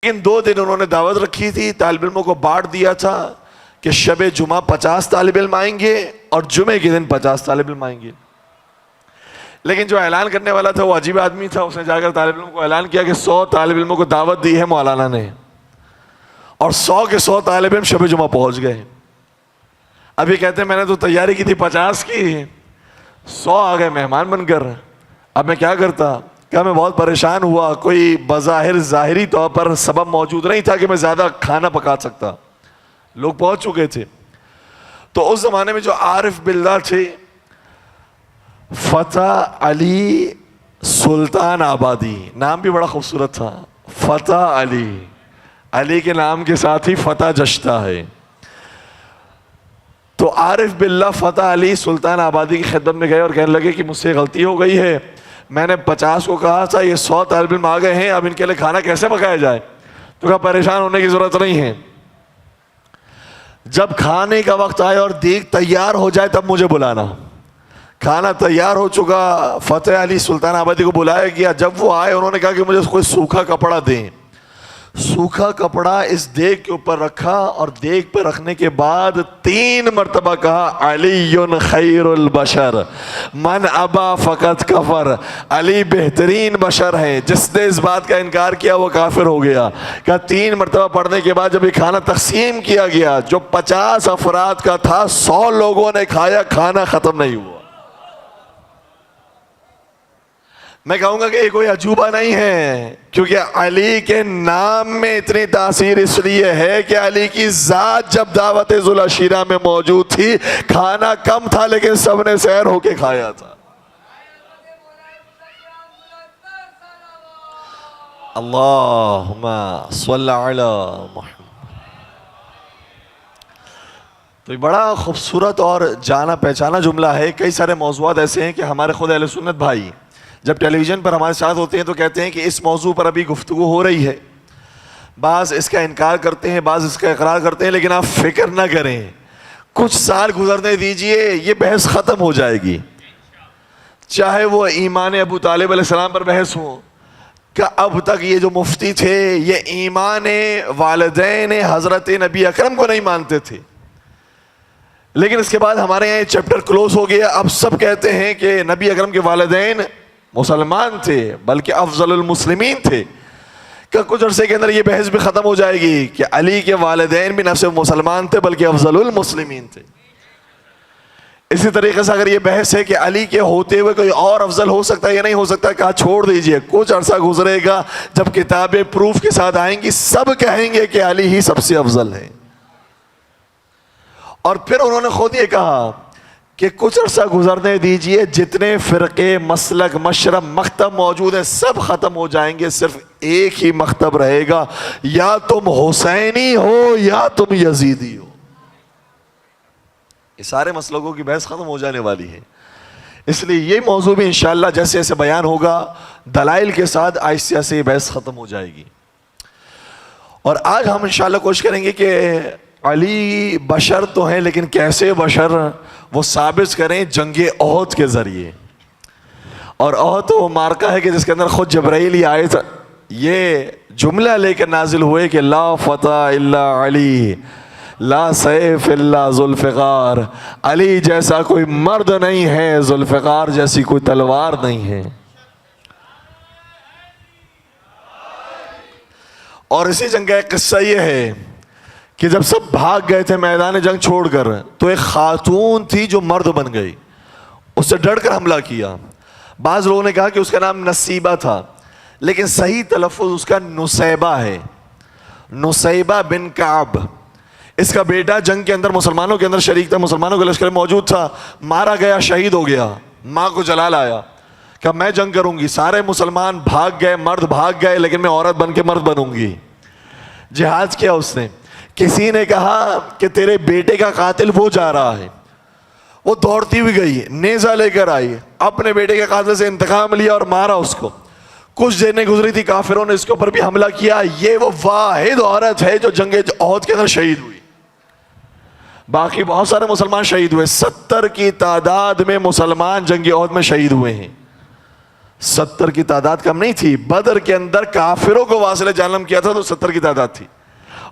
لیکن 2 دن انہوں نے دعوت رکھی تھی، طالب علموں کو بانٹ دیا تھا کہ شب جمعہ 50 طالب علم آئیں گے اور جمعے کے دن 50 طالب علم آئیں گے. لیکن جو اعلان کرنے والا تھا وہ عجیب آدمی تھا. اس نے جا کر طالب علموں کو اعلان کیا کہ 100 طالب علموں کو دعوت دی ہے مولانا نے، اور 100 کے 100 طالب علم شب جمعہ پہنچ گئے. اب یہ کہتے ہیں میں نے تو تیاری کی تھی 50 کی، 100 آ گئے مہمان بن کر. اب میں کیا کرتا؟ کہ میں بہت پریشان ہوا. کوئی بظاہر ظاہری طور پر سبب موجود نہیں تھا کہ میں زیادہ کھانا پکا سکتا، لوگ پہنچ چکے تھے. تو اس زمانے میں جو عارف باللہ تھے، فتح علی سلطان آبادی، نام بھی بڑا خوبصورت تھا، فتح علی، علی کے نام کے ساتھ ہی فتح جشتا ہے. تو عارف باللہ فتح علی سلطان آبادی کی خدمت میں گئے اور کہنے لگے کہ مجھ سے غلطی ہو گئی ہے، میں نے 50 کو کہا تھا، یہ 100 طالب علم آ گئے ہیں، اب ان کے لیے کھانا کیسے پکایا جائے؟ تو کہا پریشان ہونے کی ضرورت نہیں ہے، جب کھانے کا وقت آئے اور دیگ تیار ہو جائے تب مجھے بلانا. کھانا تیار ہو چکا، فتح علی سلطان آبادی کو بلایا گیا. جب وہ آئے انہوں نے کہا کہ مجھے کوئی سوکھا کپڑا دیں. سوکھا کپڑا اس دیگ کے اوپر رکھا اور دیگ پہ رکھنے کے بعد 3 مرتبہ کہا علی خیر البشر من ابا فقط کفر. علی بہترین بشر ہے، جس نے اس بات کا انکار کیا وہ کافر ہو گیا. کہ 3 مرتبہ پڑھنے کے بعد جب یہ کھانا تقسیم کیا گیا، جو 50 افراد کا تھا 100 لوگوں نے کھایا، کھانا ختم نہیں ہوا. میں کہوں گا کہ یہ کوئی عجوبہ نہیں ہے، کیونکہ علی کے نام میں اتنی تاثیر اس لیے ہے کہ علی کی ذات جب دعوت ذوالعشیرہ میں موجود تھی، کھانا کم تھا لیکن سب نے سیر ہو کے کھایا تھا. اللہم صلی علی محمد. تو یہ بڑا خوبصورت اور جانا پہچانا جملہ ہے. کئی سارے موضوعات ایسے ہیں کہ ہمارے خود اہل سنت بھائی جب ٹیلی ویژن پر ہمارے ساتھ ہوتے ہیں تو کہتے ہیں کہ اس موضوع پر ابھی گفتگو ہو رہی ہے. بعض اس کا انکار کرتے ہیں، بعض اس کا اقرار کرتے ہیں، لیکن آپ فکر نہ کریں، کچھ سال گزرنے دیجئے، یہ بحث ختم ہو جائے گی. چاہے وہ ایمان ابو طالب علیہ السلام پر بحث ہو، کہ اب تک یہ جو مفتی تھے یہ ایمان والدین حضرت نبی اکرم کو نہیں مانتے تھے، لیکن اس کے بعد ہمارے یہاں یہ چیپٹر کلوز ہو گیا. اب سب کہتے ہیں کہ نبی اکرم کے والدین مسلمان تھے، بلکہ افضل المسلمین تھے. کہ کچھ عرصے کے اندر یہ بحث بھی ختم ہو جائے گی کہ علی کے والدین بھی نہ صرف مسلمان تھے بلکہ افضل المسلمین تھے. اسی طریقے سے اگر یہ بحث ہے کہ علی کے ہوتے ہوئے کوئی اور افضل ہو سکتا ہے یا نہیں ہو سکتا، کہا چھوڑ دیجئے، کچھ عرصہ گزرے گا جب کتابیں پروف کے ساتھ آئیں گی، سب کہیں گے کہ علی ہی سب سے افضل ہے. اور پھر انہوں نے خود یہ کہا کہ کچھ عرصہ گزرنے دیجئے، جتنے فرقے، مسلک، مشرب، مکتب موجود ہیں سب ختم ہو جائیں گے، صرف ایک ہی مکتب رہے گا، یا تم حسینی ہو یا تم یزیدی ہو. یہ سارے مسلکوں کی بحث ختم ہو جانے والی ہے. اس لیے یہ موضوع بھی انشاءاللہ جیسے جیسے بیان ہوگا دلائل کے ساتھ آہستہ آہستہ یہ بحث ختم ہو جائے گی. اور آج ہم انشاءاللہ کوشش کریں گے کہ علی بشر تو ہیں لیکن کیسے بشر، وہ ثابت کریں جنگ احد کے ذریعے. اور احد تو وہ مارکہ ہے کہ جس کے اندر خود جبرائیل ہی آئے تھے، یہ جملہ لے کر نازل ہوئے کہ لا فتح الا علی لا سیف الا ذوالفقار. علی جیسا کوئی مرد نہیں ہے، ذوالفقار جیسی کوئی تلوار نہیں ہے. اور اسی جنگ کا ایک قصہ یہ ہے کہ جب سب بھاگ گئے تھے میدان جنگ چھوڑ کر، تو ایک خاتون تھی جو مرد بن گئی، اس سے ڈر کر حملہ کیا. بعض لوگوں نے کہا کہ اس کا نام نصیبہ تھا، لیکن صحیح تلفظ اس کا نصیبہ ہے، نصیبہ بن کعب. اس کا بیٹا جنگ کے اندر مسلمانوں کے اندر شریک تھا، مسلمانوں کے لشکر میں موجود تھا، مارا گیا، شہید ہو گیا. ماں کو جلال آیا کہ میں جنگ کروں گی. سارے مسلمان بھاگ گئے، مرد بھاگ گئے، لیکن میں عورت بن کے مرد بنوں گی. جہاد کیا اس نے. کسی نے کہا کہ تیرے بیٹے کا قاتل وہ جا رہا ہے. وہ دوڑتی ہوئی گئی، نیزہ لے کر آئی، اپنے بیٹے کے قاتل سے انتقام لیا اور مارا اس کو. کچھ دیر نہیں گزری تھی کافروں نے اس کے اوپر بھی حملہ کیا. یہ وہ واحد عورت ہے جو جنگ احد کے اندر شہید ہوئی. باقی بہت سارے مسلمان شہید ہوئے، 70 کی تعداد میں مسلمان جنگ احد میں شہید ہوئے ہیں. 70 کی تعداد کم نہیں تھی. بدر کے اندر کافروں کو واصل جہنم کیا تھا تو 70 کی تعداد تھی.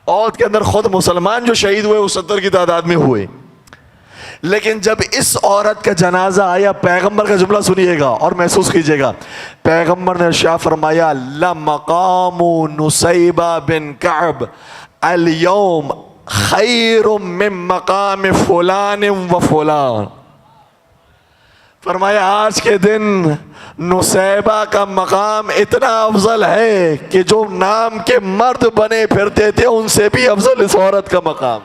احد کے اندر خود مسلمان جو شہید ہوئے وہ 70 کی تعداد میں ہوئے. لیکن جب اس عورت کا جنازہ آیا, پیغمبر کا جملہ سنیے گا اور محسوس کیجئے گا. پیغمبر نے ارشاد فرمایا لَمَقَامُ نُسَيْبَةَ بن کعب اليوم خیر من مقام فلان و فلان. فرمایا آج کے دن نسیبہ کا مقام اتنا افضل ہے کہ جو نام کے مرد بنے پھرتے تھے ان سے بھی افضل اس عورت کا مقام.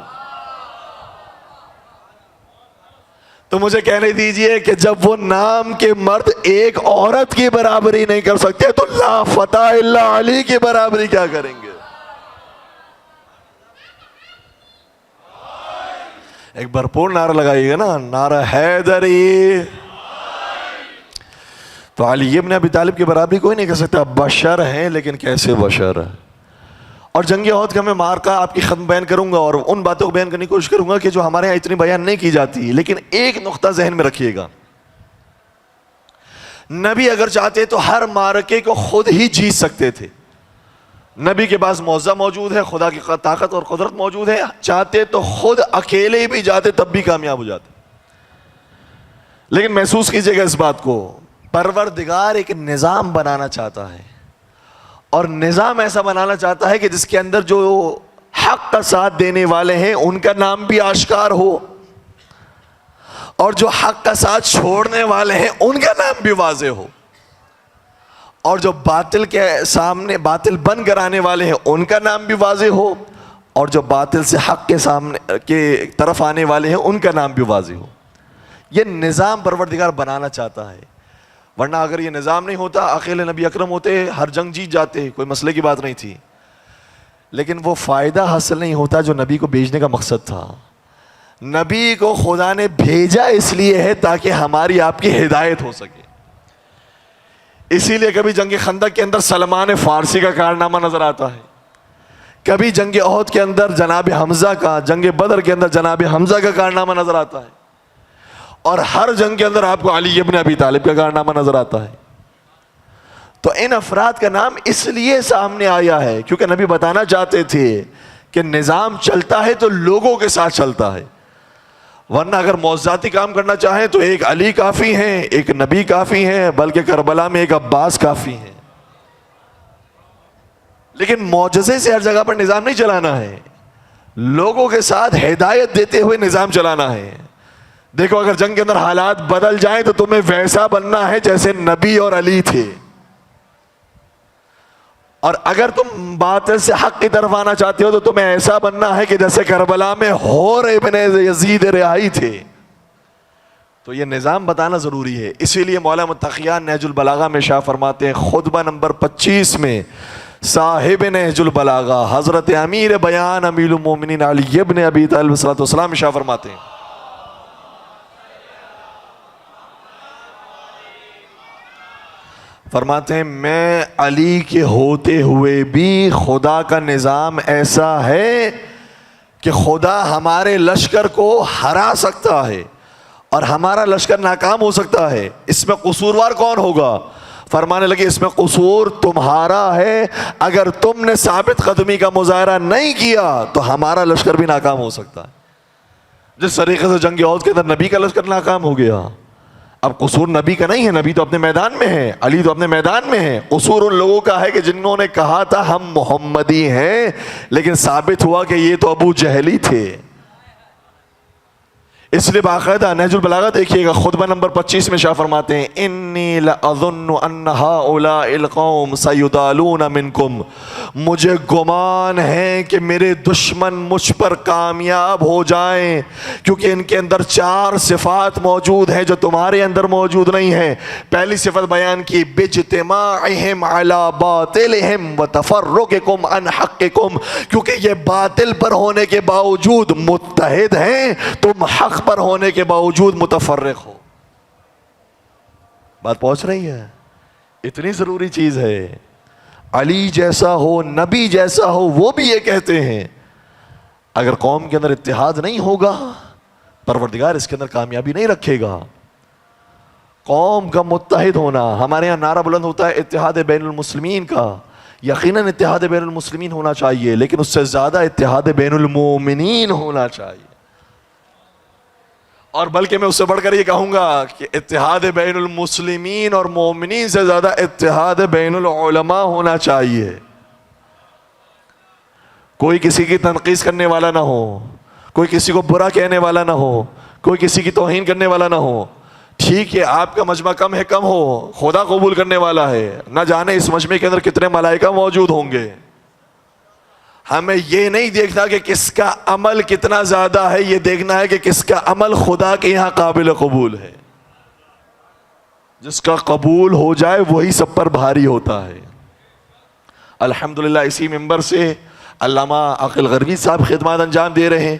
تو مجھے کہنے دیجئے کہ جب وہ نام کے مرد ایک عورت کی برابری نہیں کر سکتے تو لا فتح الا علی کی برابری کیا کریں گے؟ ایک بھرپور نعرہ لگائیے گا نا, نعرہ حیدری. تو علی ابن ابی طالب کی برابری کوئی نہیں کر سکتا. بشر ہیں لیکن کیسے بشر ہیں. اور جنگ احد کا میں مارکہ آپ کی ختم بیان کروں گا اور ان باتوں کو بیان کرنے کی کوشش کروں گا کہ جو ہمارے یہاں اتنی بیان نہیں کی جاتی. لیکن ایک نقطہ ذہن میں رکھیے گا, نبی اگر چاہتے تو ہر مارکے کو خود ہی جیت سکتے تھے. نبی کے پاس معجزہ موجود ہے, خدا کی طاقت اور قدرت موجود ہے. چاہتے تو خود اکیلے بھی جاتے تب بھی کامیاب ہو جاتے. لیکن محسوس کیجئے گا اس بات کو, پروردگار ایک نظام بنانا چاہتا ہے اور نظام ایسا بنانا چاہتا ہے کہ جس کے اندر جو حق کا ساتھ دینے والے ہیں ان کا نام بھی آشکار ہو اور جو حق کا ساتھ چھوڑنے والے ہیں ان کا نام بھی واضح ہو, اور جو باطل کے سامنے باطل بن کر آنے والے ہیں ان کا نام بھی واضح ہو, اور جو باطل سے حق کے سامنے کے طرف آنے والے ہیں ان کا نام بھی واضح ہو. یہ نظام پروردگار بنانا چاہتا ہے. ورنہ اگر یہ نظام نہیں ہوتا اکیلے نبی اکرم ہوتے, ہر جنگ جیت جاتے, کوئی مسئلے کی بات نہیں تھی. لیکن وہ فائدہ حاصل نہیں ہوتا جو نبی کو بھیجنے کا مقصد تھا. نبی کو خدا نے بھیجا اس لیے ہے تاکہ ہماری آپ کی ہدایت ہو سکے. اسی لیے کبھی جنگ خندق کے اندر سلمان فارسی کا کارنامہ نظر آتا ہے, کبھی جنگ احد کے اندر جناب حمزہ کا, جنگ بدر کے اندر جناب حمزہ کا کارنامہ نظر آتا ہے, اور ہر جنگ کے اندر آپ کو علی ابن ابی طالب کا کارنامہ نظر آتا ہے. تو ان افراد کا نام اس لیے سامنے آیا ہے کیونکہ نبی بتانا چاہتے تھے کہ نظام چلتا ہے تو لوگوں کے ساتھ چلتا ہے. ورنہ اگر معجزاتی کام کرنا چاہیں تو ایک علی کافی ہیں, ایک نبی کافی ہیں, بلکہ کربلا میں ایک عباس کافی ہیں. لیکن معجزے سے ہر جگہ پر نظام نہیں چلانا ہے, لوگوں کے ساتھ ہدایت دیتے ہوئے نظام چلانا ہے. دیکھو اگر جنگ کے اندر حالات بدل جائیں تو تمہیں ویسا بننا ہے جیسے نبی اور علی تھے, اور اگر تم باطل سے حق کی طرف آنا چاہتے ہو تو تمہیں ایسا بننا ہے کہ جیسے کربلا میں حور ابن یزید رہائی تھے. تو یہ نظام بتانا ضروری ہے. اسی لیے مولانا متقیان نہج البلاغہ میں شاہ فرماتے ہیں, خطبہ نمبر 25 میں صاحب نہج البلاغہ حضرت امیر بیان امیر المومنین علی ابن ابی طالب علیہ السلام شاہ فرماتے ہیں, فرماتے ہیں میں علی کے ہوتے ہوئے بھی خدا کا نظام ایسا ہے کہ خدا ہمارے لشکر کو ہرا سکتا ہے اور ہمارا لشکر ناکام ہو سکتا ہے. اس میں قصوروار کون ہوگا؟ فرمانے لگے اس میں قصور تمہارا ہے, اگر تم نے ثابت قدمی کا مظاہرہ نہیں کیا تو ہمارا لشکر بھی ناکام ہو سکتا ہے. جس طریقے سے جنگ احد کے اندر نبی کا لشکر ناکام ہو گیا. اب قصور نبی کا نہیں ہے, نبی تو اپنے میدان میں ہے, علی تو اپنے میدان میں ہے. قصور ان لوگوں کا ہے کہ جنہوں نے کہا تھا ہم محمدی ہیں لیکن ثابت ہوا کہ یہ تو ابو جہلی تھے. اس لیے باقاعدہ نہج البلاغہ دیکھیے گا, خطبہ نمبر 25 میں شاہ فرماتے ہیں انی لأظن ان ہؤلاء القوم سیدالون منکم, مجھے گمان ہے کہ میرے دشمن مجھ پر کامیاب ہو جائیں کیونکہ ان کے اندر 4 صفات موجود ہیں جو تمہارے اندر موجود نہیں ہیں. پہلی صفت بیان کی باجتماعہم علی باطلہم وتفرقکم عن حقکم, کیونکہ یہ باطل پر ہونے کے باوجود متحد ہیں, تم حق پر ہونے کے باوجود متفرق ہو. بات پہنچ رہی ہے؟ اتنی ضروری چیز ہے. علی جیسا ہو, نبی جیسا ہو, وہ بھی یہ کہتے ہیں اگر قوم کے اندر اتحاد نہیں ہوگا پروردگار اس کے اندر کامیابی نہیں رکھے گا. قوم کا متحد ہونا. ہمارے یہاں نعرہ بلند ہوتا ہے اتحاد بین المسلمین کا. یقیناً اتحاد بین المسلمین ہونا چاہیے, لیکن اس سے زیادہ اتحاد بین المومنین ہونا چاہیے. اور بلکہ میں اس سے بڑھ کر یہ کہوں گا کہ اتحاد بین المسلمین اور مومنین سے زیادہ اتحاد بین العلماء ہونا چاہیے. کوئی کسی کی تنقید کرنے والا نہ ہو, کوئی کسی کو برا کہنے والا نہ ہو, کوئی کسی کی توہین کرنے والا نہ ہو. ٹھیک ہے آپ کا مجمع کم ہے, کم ہو, خدا قبول کرنے والا ہے. نہ جانے اس مجمع کے اندر کتنے ملائکہ موجود ہوں گے. ہمیں یہ نہیں دیکھنا کہ کس کا عمل کتنا زیادہ ہے, یہ دیکھنا ہے کہ کس کا عمل خدا کے یہاں قابل قبول ہے. جس کا قبول ہو جائے وہی سب پر بھاری ہوتا ہے. الحمدللہ اسی ممبر سے علامہ عاقل غربی صاحب خدمات انجام دے رہے ہیں,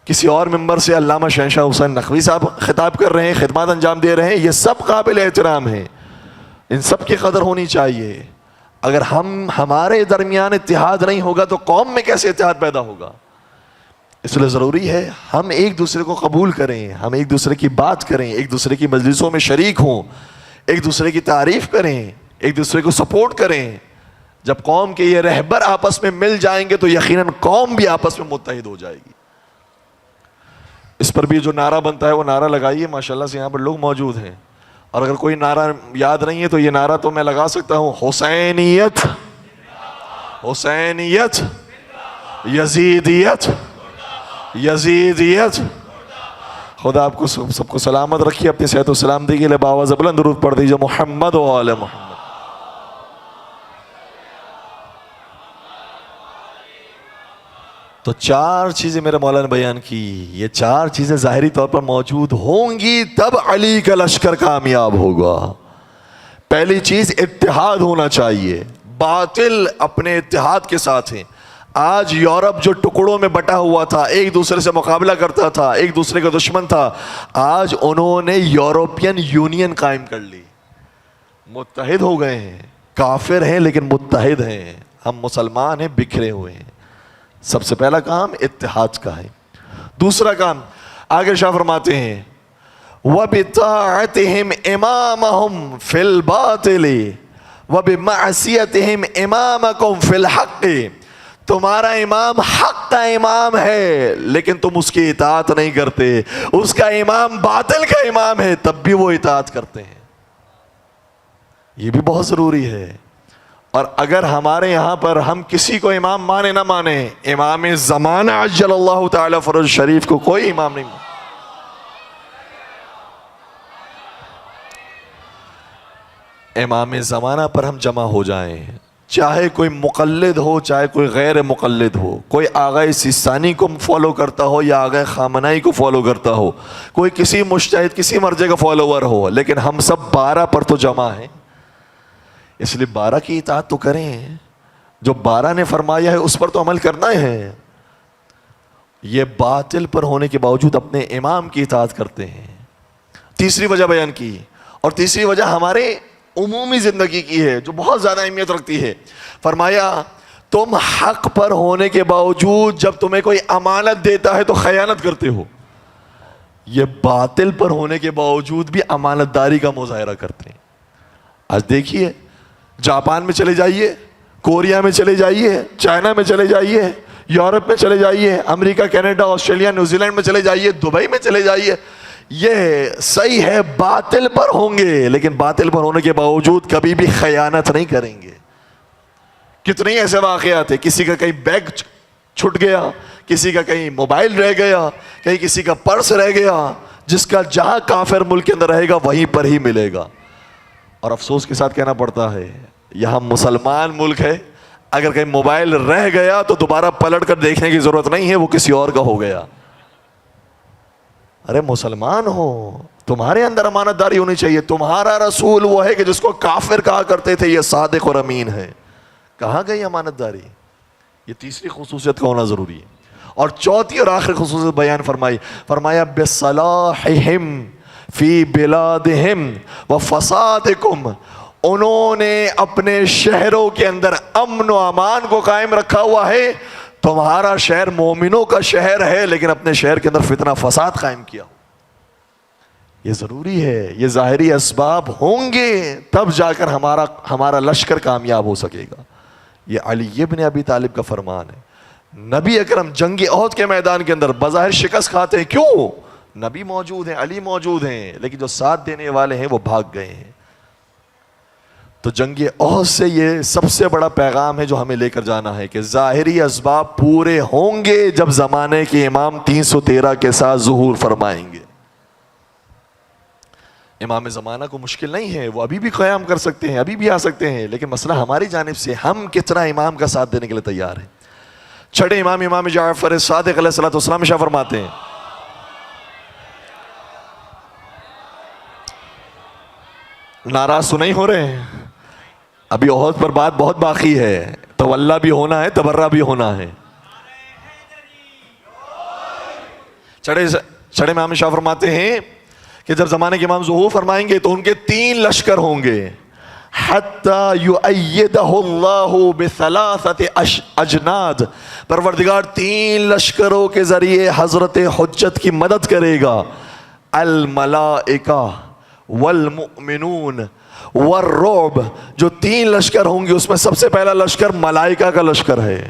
کسی اور ممبر سے علامہ شہنشاہ حسین نقوی صاحب خطاب کر رہے ہیں, خدمات انجام دے رہے ہیں. یہ سب قابل احترام ہیں, ان سب کی قدر ہونی چاہیے. اگر ہمارے درمیان اتحاد نہیں ہوگا تو قوم میں کیسے اتحاد پیدا ہوگا؟ اس لیے ضروری ہے ہم ایک دوسرے کو قبول کریں, ہم ایک دوسرے کی بات کریں, ایک دوسرے کی مجلسوں میں شریک ہوں, ایک دوسرے کی تعریف کریں, ایک دوسرے کو سپورٹ کریں. جب قوم کے یہ رہبر آپس میں مل جائیں گے تو یقیناً قوم بھی آپس میں متحد ہو جائے گی. اس پر بھی جو نعرہ بنتا ہے وہ نعرہ لگائیے. ماشاءاللہ سے یہاں پر لوگ موجود ہیں, اور اگر کوئی نعرہ یاد نہیں ہے تو یہ نعرہ تو میں لگا سکتا ہوں. حسینیت, حسینیت, یزیدیت, یزیدیت. خدا آپ کو سب کو سلامت رکھیے. اپنی صحت و سلامتی کے لیے باواز بلند درود پڑھ دیجیے. محمد و آل محمد. تو چار چیزیں میرے مولا نے بیان کی. یہ چار چیزیں ظاہری طور پر موجود ہوں گی تب علی کا لشکر کامیاب ہوگا. پہلی چیز اتحاد ہونا چاہیے. باطل اپنے اتحاد کے ساتھ ہیں. آج یورپ جو ٹکڑوں میں بٹا ہوا تھا, ایک دوسرے سے مقابلہ کرتا تھا, ایک دوسرے کا دشمن تھا, آج انہوں نے یورپین یونین قائم کر لی, متحد ہو گئے ہیں. کافر ہیں لیکن متحد ہیں. ہم مسلمان ہیں, بکھرے ہوئے ہیں. سب سے پہلا کام اتحاد کا ہے. دوسرا کام آگے شاہ فرماتے ہیں وَبِطَاعَتِهِمْ إِمَامَهُمْ فِي الْبَاطِلِ وَبِمَعْصِيَتِهِمْ إِمَامَكُمْ فِي الْحَقِّ. تمہارا امام حق کا امام ہے لیکن تم اس کی اطاعت نہیں کرتے. اس کا امام باطل کا امام ہے تب بھی وہ اطاعت کرتے ہیں. یہ بھی بہت ضروری ہے. اور اگر ہمارے یہاں پر ہم کسی کو امام مانے نہ مانے, امام زمانہ عجل اللہ تعالی فرج شریف کو کوئی امام نہیں مانے. امام زمانہ پر ہم جمع ہو جائیں, چاہے کوئی مقلد ہو چاہے کوئی غیر مقلد ہو, کوئی آغا سیستانی کو فالو کرتا ہو یا آغا خامنائی کو فالو کرتا ہو, کوئی کسی مجتہد کسی مرجع کا فالوور ہو, لیکن ہم سب 12 پر تو جمع ہیں. اس لیے 12 کی اطاعت تو کریں. جو 12 نے فرمایا ہے اس پر تو عمل کرنا ہے. یہ باطل پر ہونے کے باوجود اپنے امام کی اطاعت کرتے ہیں. تیسری وجہ بیان کی, اور تیسری وجہ ہمارے عمومی زندگی کی ہے جو بہت زیادہ اہمیت رکھتی ہے. فرمایا تم حق پر ہونے کے باوجود جب تمہیں کوئی امانت دیتا ہے تو خیانت کرتے ہو. یہ باطل پر ہونے کے باوجود بھی امانت داری کا مظاہرہ کرتے ہیں. آج دیکھیے جاپان میں چلے جائیے, کوریا میں چلے جائیے, چائنا میں چلے جائیے, یورپ میں چلے جائیے, امریکہ, کینیڈا, آسٹریلیا, نیوزی لینڈ میں چلے جائیے, دبئی میں چلے جائیے. یہ صحیح ہے باطل پر ہوں گے لیکن باطل پر ہونے کے باوجود کبھی بھی خیانت نہیں کریں گے. کتنے ایسے واقعات ہیں, کسی کا کہیں بیگ چھٹ گیا, کسی کا کہیں موبائل رہ گیا, کہیں کسی کا پرس رہ گیا, جس کا جہاں کافر ملک کے اندر رہے گا وہیں پر ہی ملے گا. اور افسوس کے ساتھ کہنا پڑتا ہے یہاں مسلمان ملک ہے, اگر کہیں موبائل رہ گیا تو دوبارہ پلٹ کر دیکھنے کی ضرورت نہیں ہے, وہ کسی اور کا ہو گیا. ارے مسلمان ہو, تمہارے اندر امانت داری ہونی چاہیے. تمہارا رسول وہ ہے کہ جس کو کافر کہا کرتے تھے یہ صادق اور امین ہے. کہاں گئی امانت داری؟ یہ تیسری خصوصیت کا ہونا ضروری ہے. اور چوتھی اور آخری خصوصیت بیان فرمایا بصلاحہم فی بلادہم وفسادکم. انہوں نے اپنے شہروں کے اندر امن و امان کو قائم رکھا ہوا ہے. تمہارا شہر مومنوں کا شہر ہے لیکن اپنے شہر کے اندر فتنہ فساد قائم کیا. یہ ضروری ہے. یہ ظاہری اسباب ہوں گے تب جا کر ہمارا لشکر کامیاب ہو سکے گا. یہ علی ابن ابی طالب کا فرمان ہے. نبی اکرم جنگ احد کے میدان کے اندر بظاہر شکست کھاتے ہیں. کیوں؟ نبی موجود ہیں, علی موجود ہیں, لیکن جو ساتھ دینے والے ہیں وہ بھاگ گئے ہیں. تو جنگ احد سے یہ سب سے بڑا پیغام ہے جو ہمیں لے کر جانا ہے کہ ظاہری اسباب پورے ہوں گے جب زمانے کے امام 313 کے ساتھ ظہور فرمائیں گے. امام زمانہ کو مشکل نہیں ہے, وہ ابھی بھی قیام کر سکتے ہیں, ابھی بھی آ سکتے ہیں, لیکن مسئلہ ہماری جانب سے ہم کتنا امام کا ساتھ دینے کے لیے تیار ہیں. چھٹے امام امام جعفر صادق علیہ الصلوۃ والسلام شاہ فرماتے ہیں ناراض تو نہیں ہو رہے ہیں, ابھی احد پر بات بہت باقی ہے, تولا بھی ہونا ہے, تبرہ بھی ہونا ہے. چھڑے امام شاہ فرماتے ہیں کہ جب زمانے کے امام ظہور فرمائیں گے تو ان کے 3 لشکر ہوں گے. حتی یؤیدہ اللہ بثلاثت اجناد, پروردگار 3 لشکروں کے ذریعے حضرت حجت کی مدد کرے گا. الملائکہ والمؤمنون والرعب, جو 3 لشکر ہوں گے اس میں سب سے پہلا لشکر ملائکہ کا لشکر ہے.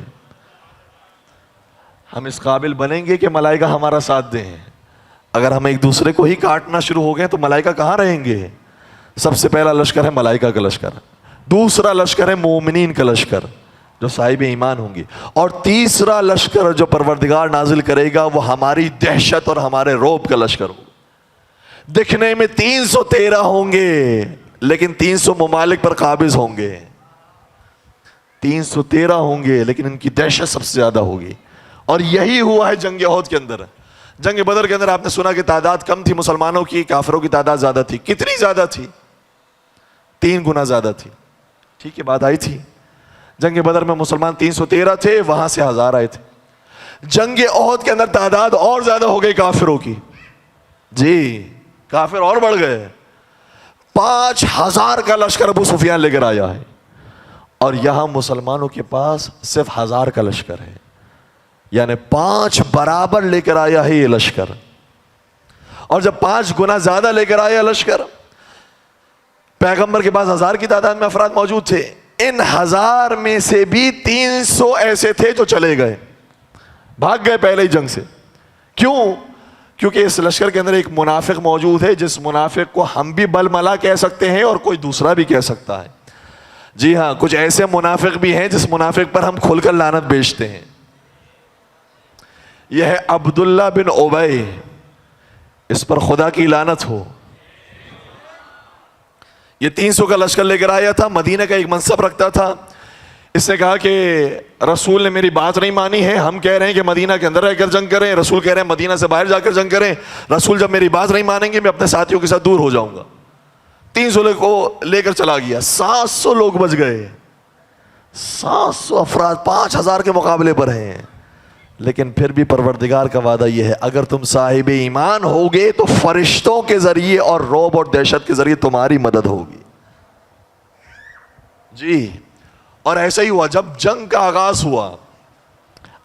ہم اس قابل بنیں گے کہ ملائکہ ہمارا ساتھ دیں. اگر ہم ایک دوسرے کو ہی کاٹنا شروع ہو گئے تو ملائکہ کہاں رہیں گے؟ سب سے پہلا لشکر ہے ملائکہ کا لشکر, دوسرا لشکر ہے مومنین کا لشکر جو صاحب ایمان ہوں گے, اور تیسرا لشکر جو پروردگار نازل کرے گا وہ ہماری دہشت اور ہمارے رعب کا لشکر ہوگا. دکھنے میں 313 ہوں گے لیکن 300 ممالک پر قابض ہوں گے. 313 ہوں گے لیکن ان کی دہشت سب سے زیادہ ہوگی. اور یہی ہوا ہے جنگ احد کے اندر. جنگ بدر کے اندر آپ نے سنا کہ تعداد کم تھی مسلمانوں کی, کافروں کی تعداد زیادہ تھی. کتنی زیادہ تھی؟ 3 گنا زیادہ تھی. ٹھیک ہے, بات آئی تھی. جنگ بدر میں مسلمان 313 تھے, وہاں سے 1000 آئے تھے. جنگ احد کے اندر تعداد اور زیادہ ہو گئی کافروں کی. جی, کافر اور بڑھ گئے. 5000 کا لشکر ابو سفیان لے کر آیا ہے, اور یہاں مسلمانوں کے پاس صرف 1000 کا لشکر ہے. یعنی 5 برابر لے کر آیا ہے یہ لشکر. اور جب 5 گنا زیادہ لے کر آیا لشکر, پیغمبر کے پاس 1000 کی تعداد میں افراد موجود تھے. ان 1000 میں سے بھی 300 ایسے تھے جو چلے گئے, بھاگ گئے پہلے ہی جنگ سے. کیوں؟ کیونکہ اس لشکر کے اندر ایک منافق موجود ہے, جس منافق کو ہم بھی بل ملا کہہ سکتے ہیں اور کوئی دوسرا بھی کہہ سکتا ہے. جی ہاں, کچھ ایسے منافق بھی ہیں جس منافق پر ہم کھل کر لعنت بیچتے ہیں. یہ ہے عبداللہ بن ابی, اس پر خدا کی لعنت ہو. یہ 300 کا لشکر لے کر آیا تھا, مدینہ کا ایک منصب رکھتا تھا. اس نے کہا کہ رسول نے میری بات نہیں مانی ہے, ہم کہہ رہے ہیں کہ مدینہ کے اندر رہ کر جنگ کریں, رسول کہہ رہے ہیں مدینہ سے باہر جا کر جنگ کریں. رسول جب میری بات نہیں مانیں گے میں اپنے ساتھیوں کے ساتھ دور ہو جاؤں گا. 300 کو لے کر چلا گیا. 700 لوگ بچ گئے. 700 افراد 5000 کے مقابلے پر ہیں. لیکن پھر بھی پروردگار کا وعدہ یہ ہے, اگر تم صاحب ایمان ہوگے تو فرشتوں کے ذریعے اور رعب اور دہشت کے ذریعے تمہاری مدد ہوگی. جی, اور ایسا ہی ہوا. جب جنگ کا آغاز ہوا,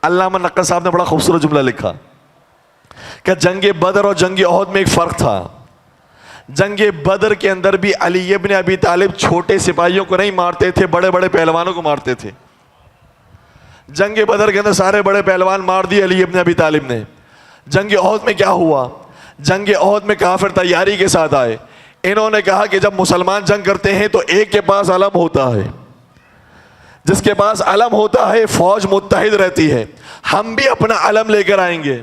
علامہ نقوی صاحب نے بڑا خوبصورت جملہ لکھا کہ جنگ بدر اور جنگ احد میں ایک فرق تھا. جنگ بدر کے اندر بھی علی ابن ابی طالب چھوٹے سپاہیوں کو نہیں مارتے تھے, بڑے بڑے پہلوانوں کو مارتے تھے. جنگ بدر کے اندر سارے بڑے پہلوان مار دیے علی ابن ابی طالب نے. جنگ احد میں کیا ہوا؟ جنگ احد میں کافر تیاری کے ساتھ آئے. انہوں نے کہا کہ جب مسلمان جنگ کرتے ہیں تو ایک کے پاس علم ہوتا ہے, جس کے پاس علم ہوتا ہے فوج متحد رہتی ہے. ہم بھی اپنا علم لے کر آئیں گے,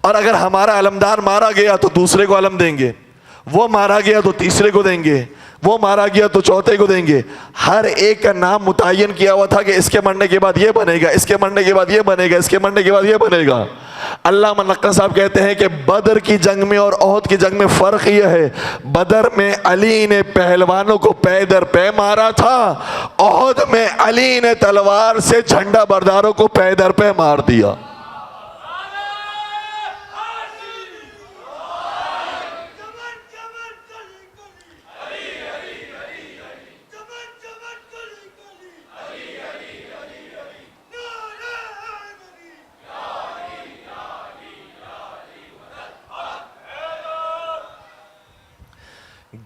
اور اگر ہمارا علمدار مارا گیا تو دوسرے کو علم دیں گے, وہ مارا گیا تو تیسرے کو دیں گے, وہ مارا گیا تو چوتھے کو دیں گے. ہر ایک کا نام متعین کیا ہوا تھا کہ اس کے مرنے کے بعد یہ بنے گا, اس کے مرنے کے بعد یہ بنے گا, اس کے مرنے کے بعد یہ بنے گا. علامہ نقوی صاحب کہتے ہیں کہ بدر کی جنگ میں اور احد کی جنگ میں فرق یہ ہے, بدر میں علی نے پہلوانوں کو پے در پے مارا تھا, احد میں علی نے تلوار سے جھنڈا برداروں کو پے در پے مار دیا.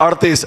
38।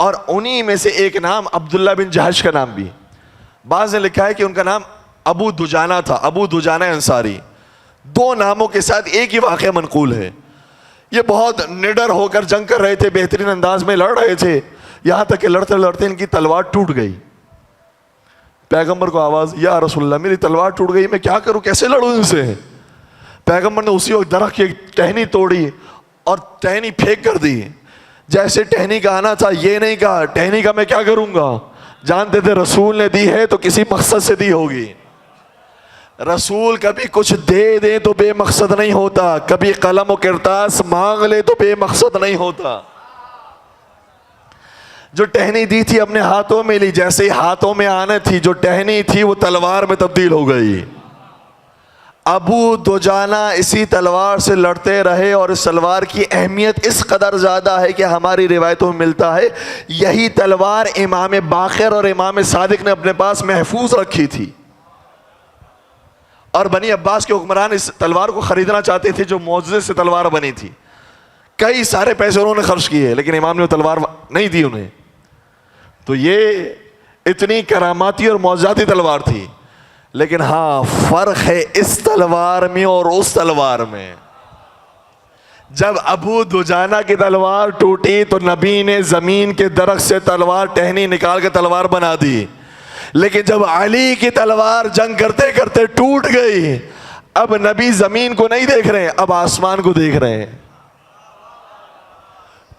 اور انہی میں سے ایک نام عبداللہ بن جہش کا نام بھی. بعض نے لکھا ہے کہ ان کا نام ابو دجانہ تھا, ابو دجانہ انصاری. دو ناموں کے ساتھ ایک ہی واقعہ منقول ہے. یہ بہت نڈر ہو کر جنگ کر رہے تھے, بہترین انداز میں لڑ رہے تھے, یہاں تک کہ لڑتے لڑتے ان کی تلوار ٹوٹ گئی. پیغمبر کو آواز, یا رسول اللہ میری تلوار ٹوٹ گئی, میں کیا کروں, کیسے لڑوں ان سے. پیغمبر نے اسی وقت درخت کی ایک ٹہنی توڑی اور ٹہنی پھینک کر دی. جیسے ٹہنی کا آنا تھا یہ نہیں کہا ٹہنی کا میں کیا کروں گا, جانتے تھے رسول نے دی ہے تو کسی مقصد سے دی ہوگی. رسول کبھی کچھ دے دے تو بے مقصد نہیں ہوتا, کبھی قلم و کرتاس مانگ لے تو بے مقصد نہیں ہوتا. جو ٹہنی دی تھی اپنے ہاتھوں میں لی, جیسے ہی ہاتھوں میں آنے تھی جو ٹہنی تھی وہ تلوار میں تبدیل ہو گئی. ابو دجانہ اسی تلوار سے لڑتے رہے اور اس تلوار کی اہمیت اس قدر زیادہ ہے کہ ہماری روایتوں میں ملتا ہے یہی تلوار امام باقر اور امام صادق نے اپنے پاس محفوظ رکھی تھی. اور بنی عباس کے حکمران اس تلوار کو خریدنا چاہتے تھے جو معجزے سے تلوار بنی تھی. کئی سارے پیسے انہوں نے خرچ کیے لیکن امام نے وہ تلوار نہیں دی انہیں. تو یہ اتنی کراماتی اور معجزاتی تلوار تھی. لیکن ہاں فرق ہے اس تلوار میں اور اس تلوار میں. جب ابو دجانہ کی تلوار ٹوٹی تو نبی نے زمین کے درخت سے تلوار ٹہنی نکال کے تلوار بنا دی. لیکن جب علی کی تلوار جنگ کرتے کرتے ٹوٹ گئی, اب نبی زمین کو نہیں دیکھ رہے, اب آسمان کو دیکھ رہے ہیں.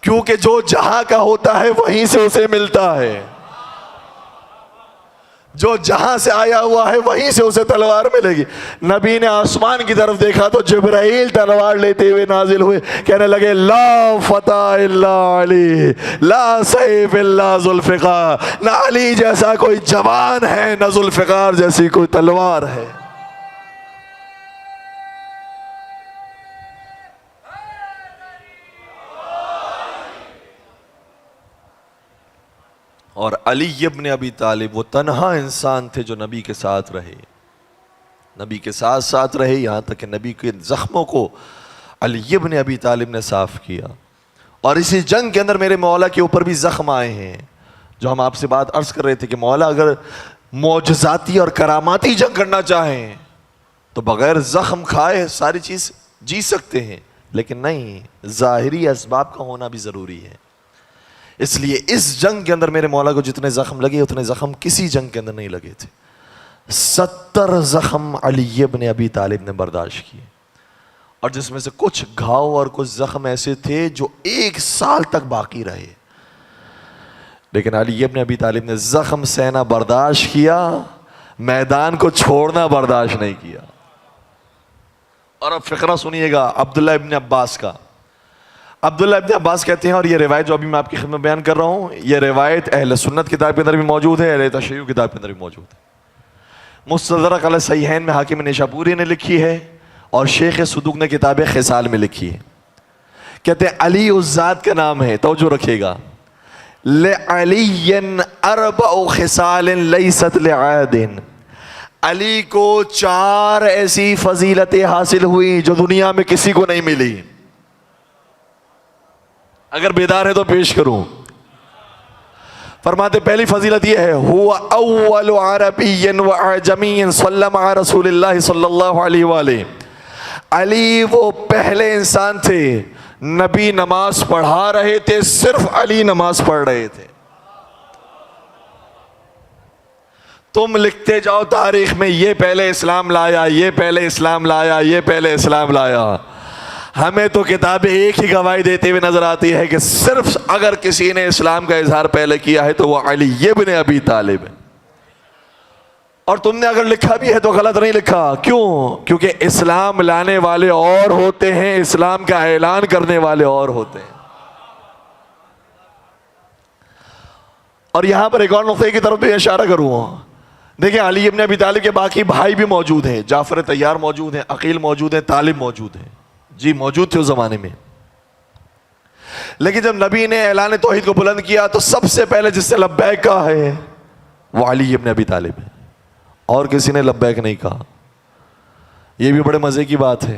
کیونکہ جو جہاں کا ہوتا ہے وہیں سے اسے ملتا ہے, جو جہاں سے آیا ہوا ہے وہیں سے اسے تلوار ملے گی. نبی نے آسمان کی طرف دیکھا تو جبرائیل تلوار لیتے ہوئے نازل ہوئے, کہنے لگے لا فتح الا علی, لا سیف الا ذوالفقار. نہ علی جیسا کوئی جوان ہے نہ ذوالفقار جیسی کوئی تلوار ہے. اور علی ابن ابی طالب وہ تنہا انسان تھے جو نبی کے ساتھ رہے, نبی کے ساتھ رہے, یہاں تک کہ نبی کے زخموں کو علی ابن ابی طالب نے صاف کیا. اور اسی جنگ کے اندر میرے مولا کے اوپر بھی زخم آئے ہیں, جو ہم آپ سے بات عرض کر رہے تھے کہ مولا اگر معجزاتی اور کراماتی جنگ کرنا چاہیں تو بغیر زخم کھائے ساری چیز جی سکتے ہیں, لیکن نہیں, ظاہری اسباب کا ہونا بھی ضروری ہے. اس لیے اس جنگ کے اندر میرے مولا کو جتنے زخم لگے اتنے زخم کسی جنگ کے اندر نہیں لگے تھے. 70 زخم علی ابن ابی طالب نے برداشت کیے, اور جس میں سے کچھ گھاؤ اور کچھ زخم ایسے تھے جو 1 سال تک باقی رہے. لیکن علی ابن ابی طالب نے زخم سہنا برداشت کیا, میدان کو چھوڑنا برداشت نہیں کیا. اور اب فقرہ سنیے گا عبداللہ ابن عباس کا. عبداللہ ابن عباس کہتے ہیں, اور یہ روایت جو ابھی میں آپ کی خدمت بیان کر رہا ہوں یہ روایت اہل سنت کتاب کے اندر بھی موجود ہے, اہل تشیع کتاب کے اندر بھی موجود ہے. مستدرک علی صحیحین میں حاکم نیشابوری نے لکھی ہے اور شیخ صدوق نے کتاب خصال میں لکھی ہے. کہتے ہیں علی اس ذات کا نام ہے, توجہ رکھیے گا, لعلی 4 خصال لیست لعاد. علی کو 4 ایسی فضیلتیں حاصل ہوئی جو دنیا میں کسی کو نہیں ملی. اگر بیدار ہے تو پیش کروں. فرماتے پہلی فضیلت یہ ہے, هو اول عربی و اعجمی صلی مع رسول اللہ صلی اللہ علیہ وآلہ. علی وہ پہلے انسان تھے, نبی نماز پڑھا رہے تھے, صرف علی نماز پڑھ رہے تھے. تم لکھتے جاؤ تاریخ میں یہ پہلے اسلام لایا, یہ پہلے اسلام لایا, یہ پہلے اسلام لایا. ہمیں تو کتابیں ایک ہی گواہی دیتے ہوئے نظر آتی ہے کہ صرف اگر کسی نے اسلام کا اظہار پہلے کیا ہے تو وہ علی ابن ابی طالب ہے. اور تم نے اگر لکھا بھی ہے تو غلط نہیں لکھا. کیوں؟ کیونکہ اسلام لانے والے اور ہوتے ہیں, اسلام کا اعلان کرنے والے اور ہوتے ہیں. اور یہاں پر ایک اور نقطے کی طرف بھی اشارہ کروں. دیکھیں علی ابن ابی طالب کے باقی بھائی بھی موجود ہیں, جعفر طیار موجود ہیں, عقیل موجود ہیں, طالب موجود ہیں, جی موجود تھے اس زمانے میں. لیکن جب نبی نے اعلان توحید کو بلند کیا تو سب سے پہلے جس سے لبیک کہا ہے وہ علی ابن ابی طالب ہے, اور کسی نے لبیک نہیں کہا. یہ بھی بڑے مزے کی بات ہے.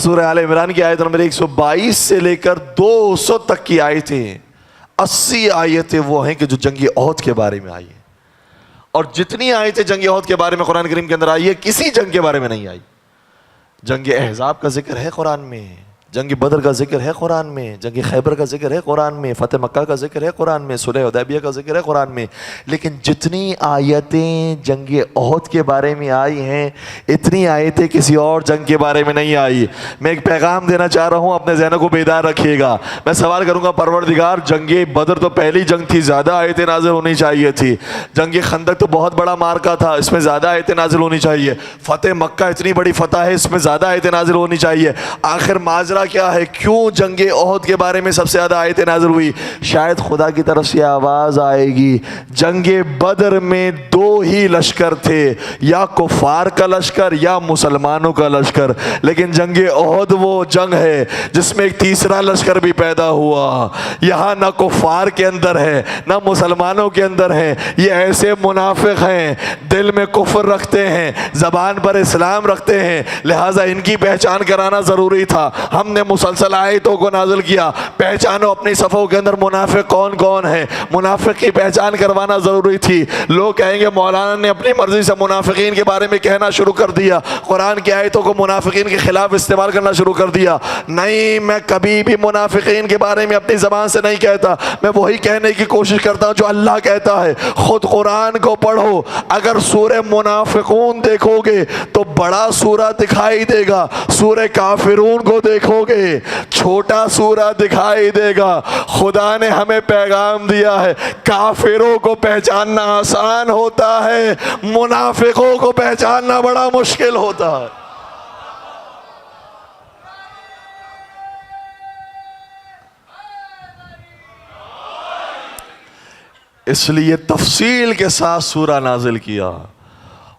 سورہ آل عمران کی آیت نمبر 122 سے لے کر 200 تک کی آیتیں، 80 آیتیں وہ ہیں کہ جو جنگ احد کے بارے میں آئی ہیں، اور جتنی آیتیں جنگ احد کے بارے میں قرآن کریم کے اندر آئی ہے کسی جنگ کے بارے میں نہیں آئی۔ جنگ احزاب کا ذکر ہے قرآن میں، جنگ بدر کا ذکر ہے قرآن میں، جنگ خیبر کا ذکر ہے قرآن میں، فتح مکہ کا ذکر ہے قرآن میں، صلح حدیبیہ کا ذکر ہے قرآن میں، لیکن جتنی آیتیں جنگ احد کے بارے میں آئی ہیں اتنی آیتیں کسی اور جنگ کے بارے میں نہیں آئی۔ میں ایک پیغام دینا چاہ رہا ہوں، اپنے ذہنوں کو بیدار رکھیے گا۔ میں سوال کروں گا پروردگار، جنگ بدر تو پہلی جنگ تھی، زیادہ آیتیں نازل ہونی چاہیے تھی۔ جنگ خندق تو بہت بڑا مارکا تھا، اس میں زیادہ آیتیں نازل ہونی چاہیے۔ فتح مکہ اتنی بڑی فتح ہے، اس میں زیادہ آیتیں نازل ہونی چاہیے۔ آخر ماجرا کیا ہے؟ کیوں جنگ احد کے بارے میں سب سے زیادہ آیتیں نازل ہوئی؟ شاید خدا کی طرف سے آواز آئے گی، جنگ بدر میں 2 ہی لشکر تھے، یا کفار کا لشکر یا مسلمانوں کا لشکر، لیکن جنگ احد وہ جنگ ہے جس میں ایک تیسرا لشکر بھی پیدا ہوا۔ یہاں نہ کفار کے اندر ہے نہ مسلمانوں کے اندر ہے، یہ ایسے منافق ہیں، دل میں کفر رکھتے ہیں، زبان پر اسلام رکھتے ہیں، لہٰذا ان کی پہچان کرانا ضروری تھا۔ ہم نے مسلسل آیتوں کو نازل کیا، پہچانو اپنی صفوں کے اندر منافق کون کون ہے، منافق کی پہچان کروانا ضروری تھی۔ لوگ کہیں گے مولانا نے اپنی مرضی سے منافقین کے بارے میں کہنا شروع کر دیا، قرآن کی آیتوں کو منافقین کے خلاف استعمال کرنا شروع کر دیا۔ نہیں، میں کبھی بھی منافقین کے بارے میں اپنی زبان سے نہیں کہتا، میں وہی کہنے کی کوشش کرتا ہوں جو اللہ کہتا ہے۔ خود قرآن کو پڑھو، اگر سورہ منافقون دیکھو گے تو بڑا سورہ دکھائی دے گا، سورہ کافرون کو دیکھو گے چھوٹا سورہ دکھائی دے گا۔ خدا نے ہمیں پیغام دیا ہے، کافروں کو پہچاننا آسان ہوتا ہے، منافقوں کو پہچاننا بڑا مشکل ہوتا ہے۔ اس لیے تفصیل کے ساتھ سورہ نازل کیا۔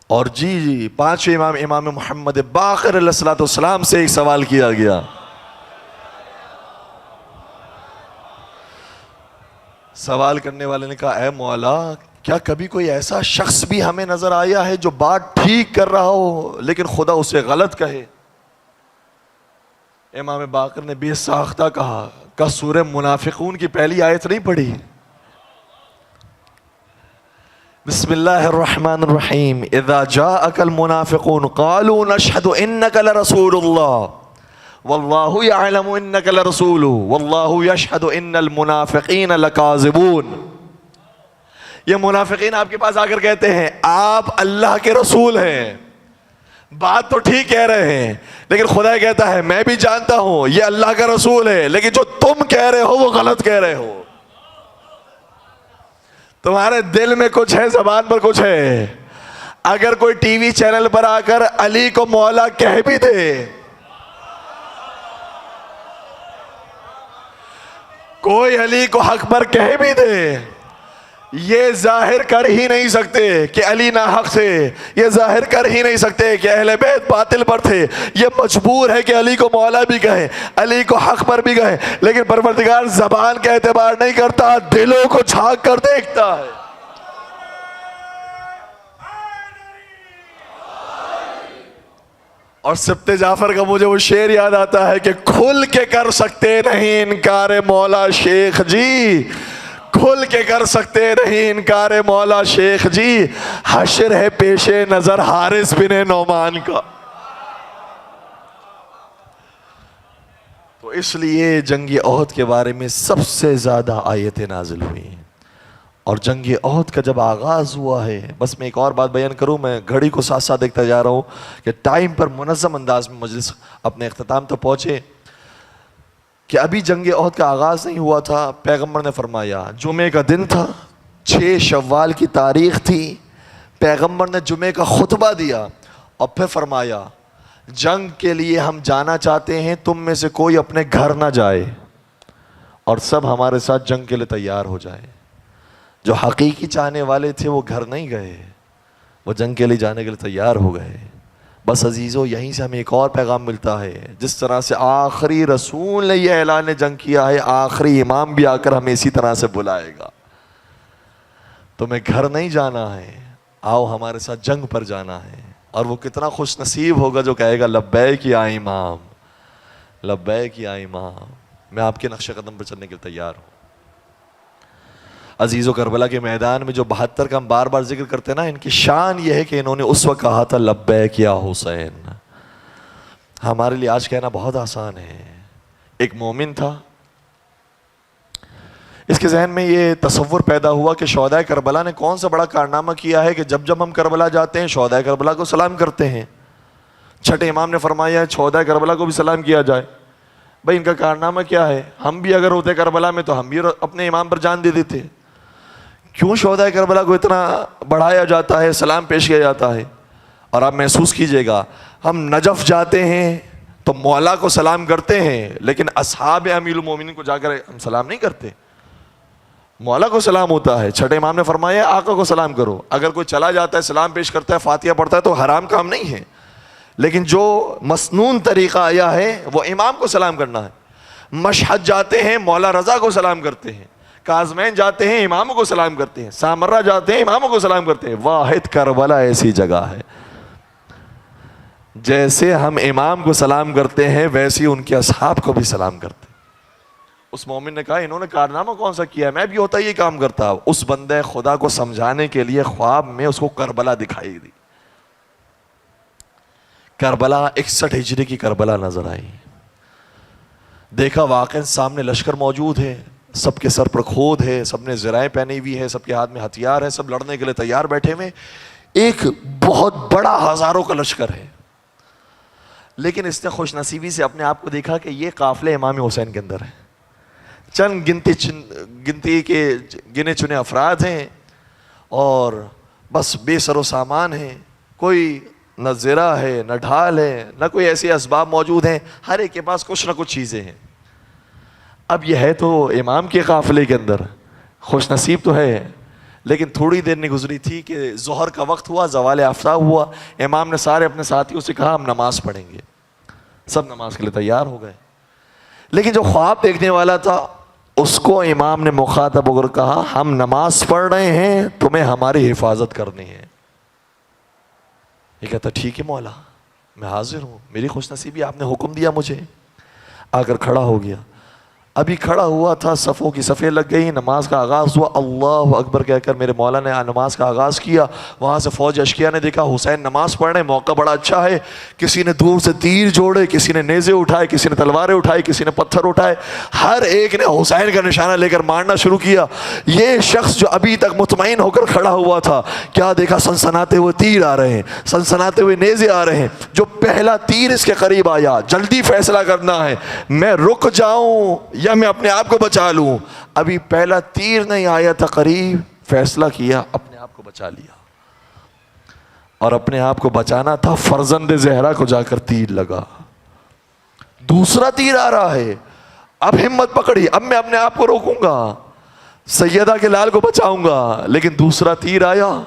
اور جی 5ویں امام محمد باقر علیہ السلام سے ایک سوال کیا گیا، سوال کرنے والے نے کہا، اے مولا، کیا کبھی کوئی ایسا شخص بھی ہمیں نظر آیا ہے جو بات ٹھیک کر رہا ہو لیکن خدا اسے غلط کہے؟ امام باقر نے بے ساختہ کہا، کہ سورہ منافقون کی پہلی آیت نہیں پڑھی؟ بسم اللہ الرحمن الرحیم، اذا جاءک المنافقون قالوا نشہد انک لرسول اللہ واللہ یعلم انک لرسولہ واللہ یشہد ان المنافقین لکاذبون۔ یہ منافقین آپ کے پاس آ کر کہتے ہیں آپ اللہ کے رسول ہیں، بات تو ٹھیک کہہ رہے ہیں، لیکن خدا کہتا ہے میں بھی جانتا ہوں یہ اللہ کا رسول ہے، لیکن جو تم کہہ رہے ہو وہ غلط کہہ رہے ہو۔ تمہارے دل میں کچھ ہے، زبان پر کچھ ہے۔ اگر کوئی ٹی وی چینل پر آ کر علی کو مولا کہہ بھی دے، کوئی علی کو حق پر کہہ بھی دے، یہ ظاہر کر ہی نہیں سکتے کہ علی ناحق تھے، یہ ظاہر کر ہی نہیں سکتے کہ اہل بیت باطل پر تھے، یہ مجبور ہے کہ علی کو مولا بھی کہیں، علی کو حق پر بھی کہیں، لیکن پروردگار زبان کا اعتبار نہیں کرتا، دلوں کو جھانک کر دیکھتا ہے۔ اور سبت جعفر کا مجھے وہ شعر یاد آتا ہے کہ کھل کے کر سکتے نہیں انکار مولا شیخ جی، کھل کے کر سکتے نہیں انکار مولا شیخ جی، حشر ہے پیش نظر حارث بن نعمان کا۔ تو اس لیے جنگ احد کے بارے میں سب سے زیادہ آیتیں نازل ہوئی ہیں۔ اور جنگ احد کا جب آغاز ہوا ہے، بس میں ایک اور بات بیان کروں، میں گھڑی کو ساتھ ساتھ دیکھتا جا رہا ہوں کہ ٹائم پر منظم انداز میں مجلس اپنے اختتام تک پہنچے، کہ ابھی جنگ احد کا آغاز نہیں ہوا تھا، پیغمبر نے فرمایا، جمعے کا دن تھا، 6 شوال کی تاریخ تھی، پیغمبر نے جمعے کا خطبہ دیا اور پھر فرمایا جنگ کے لیے ہم جانا چاہتے ہیں، تم میں سے کوئی اپنے گھر نہ جائے اور سب ہمارے ساتھ جنگ کے لیے تیار ہو جائے۔ جو حقیقی چاہنے والے تھے وہ گھر نہیں گئے، وہ جنگ کے لیے جانے کے لیے تیار ہو گئے۔ بس عزیزو، یہیں سے ہمیں ایک اور پیغام ملتا ہے، جس طرح سے آخری رسول نے یہ اعلان جنگ کیا ہے، آخری امام بھی آ کر ہمیں اسی طرح سے بلائے گا۔ تمہیں گھر نہیں جانا ہے، آؤ ہمارے ساتھ جنگ پر جانا ہے۔ اور وہ کتنا خوش نصیب ہوگا جو کہے گا لبیک یا امام، لبیک یا امام، میں آپ کے نقش قدم پر چلنے کے لیے تیار ہوں۔ عزیز و کربلا کے میدان میں جو 72 کا ہم بار بار ذکر کرتے ہیں نا، ان کی شان یہ ہے کہ انہوں نے اس وقت کہا تھا لبیک یا حسین۔ ہمارے لیے آج کہنا بہت آسان ہے۔ ایک مومن تھا، اس کے ذہن میں یہ تصور پیدا ہوا کہ شہداء کربلا نے کون سا بڑا کارنامہ کیا ہے کہ جب جب ہم کربلا جاتے ہیں شہداء کربلا کو سلام کرتے ہیں۔ چھٹے امام نے فرمایا شہداء کربلا کو بھی سلام کیا جائے۔ بھائی ان کا کارنامہ کیا ہے؟ ہم بھی اگر ہوتے کربلا میں تو ہم بھی اپنے امام پر جان دے دیتے۔ کیوں شہداء کربلا کو اتنا بڑھایا جاتا ہے، سلام پیش کیا جاتا ہے؟ اور آپ محسوس کیجئے گا، ہم نجف جاتے ہیں تو مولا کو سلام کرتے ہیں، لیکن اصحاب امیر المومنین کو جا کر ہم سلام نہیں کرتے، مولا کو سلام ہوتا ہے۔ چھٹے امام نے فرمایا آقا کو سلام کرو۔ اگر کوئی چلا جاتا ہے سلام پیش کرتا ہے فاتحہ پڑھتا ہے تو حرام کام نہیں ہے، لیکن جو مسنون طریقہ آیا ہے وہ امام کو سلام کرنا ہے۔ مشہد جاتے ہیں مولا رضا کو سلام کرتے ہیں، کاظمین جاتے ہیں اماموں کو سلام کرتے ہیں، سامرہ جاتے ہیں اماموں کو سلام کرتے ہیں۔ واحد کربلا ایسی جگہ ہے جیسے ہم امام کو سلام کرتے ہیں ویسے ان کے اصحاب کو بھی سلام کرتے ہیں۔ اس مومن نے کہا انہوں نے کارنامہ کون سا کیا ہے، میں بھی ہوتا یہ کام کرتا۔ اس بندے خدا کو سمجھانے کے لیے خواب میں اس کو کربلا دکھائی دی۔ کربلا 61 ہجری کی کربلا نظر آئی۔ دیکھا واقعی سامنے لشکر موجود ہے، سب کے سر پر کھود ہے، سب نے زرہیں پہنی ہوئی ہے، سب کے ہاتھ میں ہتھیار ہے، سب لڑنے کے لیے تیار بیٹھے ہوئے۔ ایک بہت بڑا ہزاروں کا لشکر ہے، لیکن اس نے خوش نصیبی سے اپنے آپ کو دیکھا کہ یہ قافلے امام حسین کے اندر ہے۔ چند گنتی کے گنے چنے افراد ہیں اور بس بے سر و سامان ہیں، کوئی نہ زرہ ہے نہ ڈھال ہے نہ کوئی ایسے اسباب موجود ہیں، ہر ایک کے پاس کچھ نہ کچھ چیزیں ہیں۔ اب یہ ہے تو امام کے قافلے کے اندر، خوش نصیب تو ہے، لیکن تھوڑی دیر نہیں گزری تھی کہ ظہر کا وقت ہوا، زوال آفتاب ہوا۔ امام نے سارے اپنے ساتھیوں سے کہا ہم نماز پڑھیں گے، سب نماز کے لیے تیار ہو گئے۔ لیکن جو خواب دیکھنے والا تھا اس کو امام نے مخاطب ہو کر کہا ہم نماز پڑھ رہے ہیں، تمہیں ہماری حفاظت کرنی ہے۔ یہ کہتا ٹھیک ہے مولا میں حاضر ہوں، میری خوش نصیبی، آپ نے حکم دیا مجھے۔ آ کر کھڑا ہو گیا، ابھی کھڑا ہوا تھا، صفوں کی صفیں لگ گئی، نماز کا آغاز ہوا، اللہ اکبر کہہ کر میرے مولا نے نماز کا آغاز کیا۔ وہاں سے فوج اشکیہ نے دیکھا حسین نماز پڑھ رہے ہیں، موقع بڑا اچھا ہے، کسی نے دور سے تیر جوڑے، کسی نے نیزے اٹھائے، کسی نے تلواریں اٹھائی، کسی نے پتھر اٹھائے، ہر ایک نے حسین کا نشانہ لے کر مارنا شروع کیا۔ یہ شخص جو ابھی تک مطمئن ہو کر کھڑا ہوا تھا، کیا دیکھا سنسناتے ہوئے تیر آ رہے ہیں، سنسناتے ہوئے نیزے آ رہے ہیں۔ جو پہلا تیر اس کے قریب آیا، جلدی فیصلہ کرنا ہے، میں رک جاؤں یا میں اپنے آپ کو بچا لوں۔ ابھی پہلا تیر نہیں آیا تھا قریب، فیصلہ کیا اپنے آپ کو بچا لیا، اور اپنے آپ کو بچانا تھا فرزند زہرا کو جا کر تیر لگا۔ دوسرا تیر آ رہا ہے، اب ہمت پکڑی، اب میں اپنے آپ کو روکوں گا، سیدہ کے لال کو بچاؤں گا، لیکن دوسرا تیر آیا،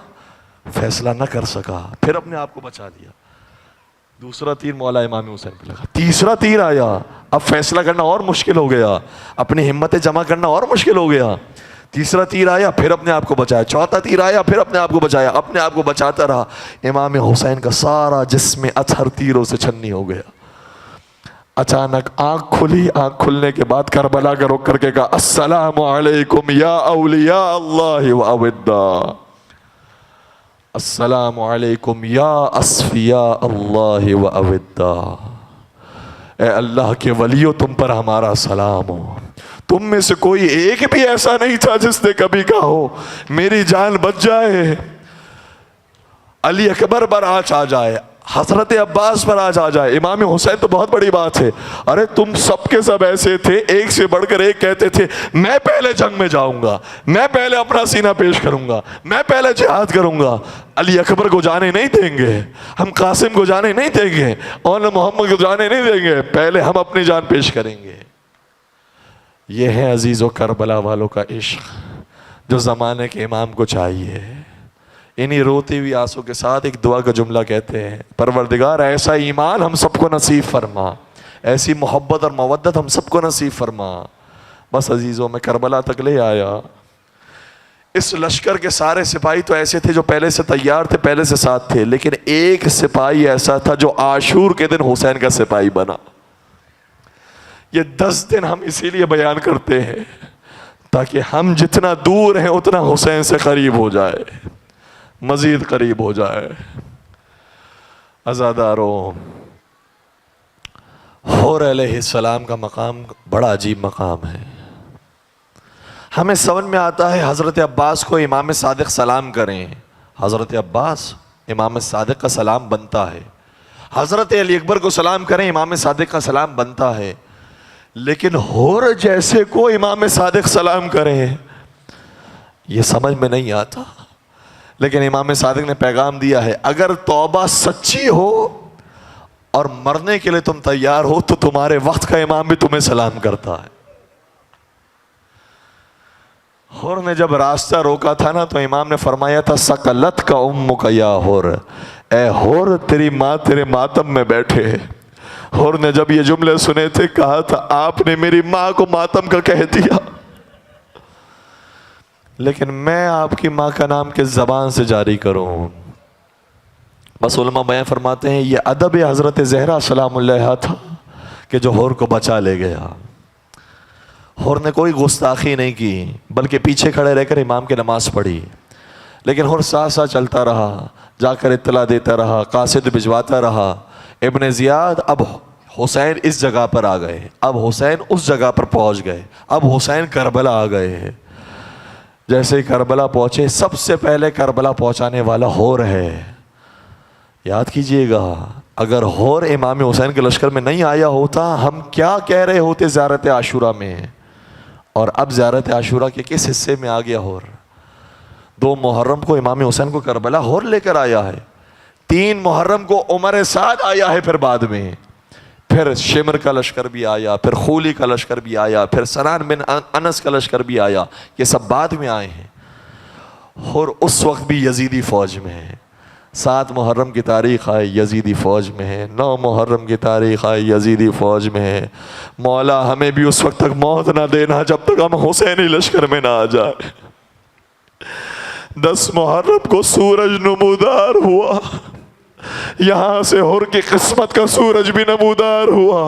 فیصلہ نہ کر سکا، پھر اپنے آپ کو بچا لیا۔ دوسرا تیر مولا امام حسین پہ لگا، تیسرا تیر آیا، اب فیصلہ کرنا اور مشکل ہو گیا، اپنی ہمتیں جمع کرنا اور مشکل ہو گیا۔ تیسرا تیر آیا، پھر اپنے آپ کو بچایا، چوتھا تیر آیا، پھر اپنے آپ کو بچایا، اپنے آپ کو بچاتا رہا۔ امام حسین کا سارا جسم اطہر تیروں سے چھنی ہو گیا۔ اچانک آنکھ کھلی، آنکھ کھلنے کے بعد کربلا کا رخ کر کے کہا السلام علیکم یا اولیاء اللہ و اوداء، السلام علیکم یا اصفیاء اللہ و اوداء، اے اللہ کے ولیو تم پر ہمارا سلام ہو۔ تم میں سے کوئی ایک بھی ایسا نہیں تھا جس نے کبھی کہا ہو میری جان بچ جائے، علی اکبر پر آج آ جائے، حضرت عباس پر آج آ جائے، امام حسین تو بہت بڑی بات ہے۔ ارے تم سب کے سب ایسے تھے، ایک سے بڑھ کر ایک کہتے تھے میں پہلے جنگ میں جاؤں گا، میں پہلے اپنا سینہ پیش کروں گا، میں پہلے جہاد کروں گا۔ علی اکبر کو جانے نہیں دیں گے، ہم قاسم کو جانے نہیں دیں گے، اور محمد کو جانے نہیں دیں گے، پہلے ہم اپنی جان پیش کریں گے۔ یہ ہے عزیز و کربلا والوں کا عشق جو زمانے کے امام کو چاہیے۔ انہی روتی ہوئی آنسوں کے ساتھ ایک دعا کا جملہ کہتے ہیں، پروردگار ایسا ایمان ہم سب کو نصیب فرما، ایسی محبت اور مودت ہم سب کو نصیب فرما۔ بس عزیزوں میں کربلا تک لے آیا۔ اس لشکر کے سارے سپاہی تو ایسے تھے جو پہلے سے تیار تھے، پہلے سے ساتھ تھے، لیکن ایک سپاہی ایسا تھا جو عاشور کے دن حسین کا سپاہی بنا۔ یہ 10 دن ہم اسی لیے بیان کرتے ہیں تاکہ ہم جتنا دور ہیں اتنا حسین سے قریب ہو جائے، مزید قریب ہو جائے۔ عزاداروں، حور علیہ السلام کا مقام بڑا عجیب مقام ہے۔ ہمیں سمجھ میں آتا ہے حضرت عباس کو امام صادق سلام کریں، حضرت عباس امام صادق کا سلام بنتا ہے، حضرت علی اکبر کو سلام کریں امام صادق کا سلام بنتا ہے، لیکن حور جیسے کو امام صادق سلام کریں یہ سمجھ میں نہیں آتا۔ لیکن امام صادق نے پیغام دیا ہے، اگر توبہ سچی ہو اور مرنے کے لیے تم تیار ہو تو تمہارے وقت کا امام بھی تمہیں سلام کرتا ہے۔ حور نے جب راستہ روکا تھا نا تو امام نے فرمایا تھا سکلت کا امک یا حور، اے حور تیری ماں تیرے ماتم میں بیٹھے۔ حور نے جب یہ جملے سنے تھے کہا تھا آپ نے میری ماں کو ماتم کا کہہ دیا، لیکن میں آپ کی ماں کا نام کس زبان سے جاری کروں؟ بس علماء بیان فرماتے ہیں یہ ادب حضرت زہرا سلام اللہ تھا کہ جو حور کو بچا لے گیا۔ حور نے کوئی گستاخی نہیں کی بلکہ پیچھے کھڑے رہ کر امام کی نماز پڑھی، لیکن حور ساتھ ساتھ چلتا رہا، جا کر اطلاع دیتا رہا، قاصد بھجواتا رہا۔ ابن زیاد اب حسین اس جگہ پر آ گئے، اب حسین اس جگہ پر پہنچ گئے، اب حسین کربلا آ گئے ہیں۔ جیسے کربلا پہنچے سب سے پہلے کربلا پہنچانے والا حور ہے۔ یاد کیجئے گا اگر حور امام حسین کے لشکر میں نہیں آیا ہوتا ہم کیا کہہ رہے ہوتے زیارت عاشورہ میں، اور اب زیارت عاشورہ کے کس حصے میں آ گیا حور؟ 2 محرم کو امام حسین کو کربلا حور لے کر آیا ہے، 3 محرم کو عمر سعد آیا ہے، پھر بعد میں پھر شمر کا لشکر بھی آیا، پھر خولی کا لشکر بھی آیا، پھر سنان بن انس کا لشکر بھی آیا، یہ سب بعد میں آئے ہیں۔ اور اس وقت بھی یزیدی فوج میں ہے، 7 محرم کی تاریخ آئے یزیدی فوج میں ہے، 9 محرم کی تاریخ آئے یزیدی فوج میں ہے۔ مولا ہمیں بھی اس وقت تک موت نہ دینا جب تک ہم حسینی لشکر میں نہ آ جائے۔ 10 محرم کو سورج نمودار ہوا، یہاں سے حور کی قسمت کا سورج بھی نمودار ہوا۔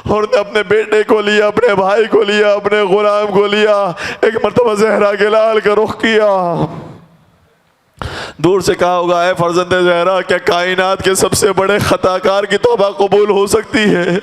حور نے اپنے بیٹے کو لیا، اپنے بھائی کو لیا، اپنے غلام کو لیا، ایک مرتبہ زہرا کے لال کا رخ کیا۔ دور سے کہا ہوگا اے فرزند زہرا کیا کائنات کے سب سے بڑے خطا کار کی توبہ قبول ہو سکتی ہے؟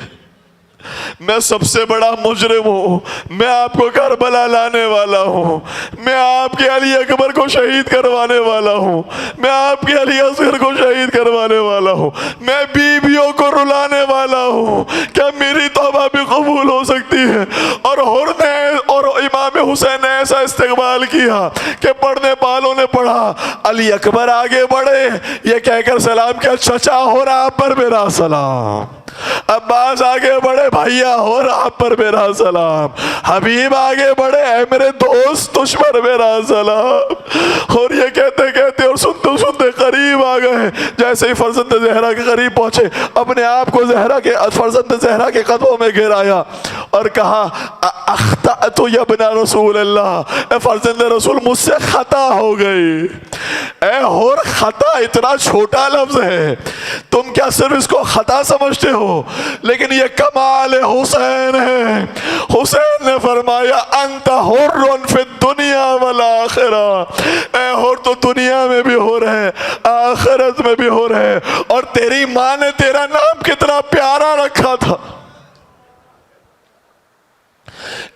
میں سب سے بڑا مجرم ہوں، میں آپ کو کربلا لانے والا ہوں، میں آپ کے علی اکبر کو شہید کروانے والا ہوں، میں آپ کے علی اصغر کو شہید کروانے والا ہوں، میں بیویوں کو رلانے والا ہوں، کیا میری توبہ بھی قبول ہو سکتی ہے؟ اور حور نے اور امام حسین نے ایسا استقبال کیا کہ پڑھنے والوں نے پڑھا، علی اکبر آگے بڑھے، یہ کہہ کر سلام کیا چچا ہو رہا آپ پر میرا سلام، عباس آگے بڑھے بھائیا ہو رہا آپ پر میرا سلام، حبیب آگے بڑھے اے میرے دوست تجھ پر میرا سلام۔ اور یہ کہتے کہتے اور سنتے سنتے قریب آ گئے، جیسے ہی فرزند زہرا کے قریب پہنچے اپنے آپ کو فرزند زہرا کے قدموں میں گرایا اور کہا اخطأت یا ابن رسول اللہ، اے فرزند رسول مجھ سے خطا ہو گئی۔ اے حور خطا اتنا چھوٹا لفظ ہے، تم کیا صرف اس کو خطا سمجھتے ہو؟ لیکن یہ کمال حسین ہے۔ حسین نے فرمایا انت حر فی الدنیا والآخرہ، اے حور تو دنیا میں بھی حر ہے آخرت میں بھی حر ہے، اور تیری ماں نے تیرا نام کتنا پیارا رکھا تھا۔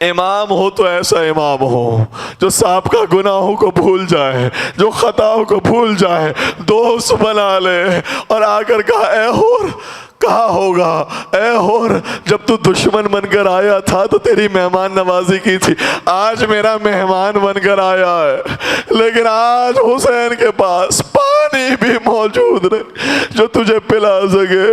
امام ہو تو ایسا امام ہو جو سابقہ گناہوں کو بھول جائے، جو خطاؤں کو بھول جائے، دوست بنا لے، اور آ کر کہا اے حور کہا ہوگا اے حور جب تو دشمن بن کر آیا تھا تو تیری مہمان نوازی کی تھی، آج میرا مہمان بن کر آیا ہے، لیکن آج حسین کے پاس پانی بھی موجود نہیں جو تجھے پلا سکے۔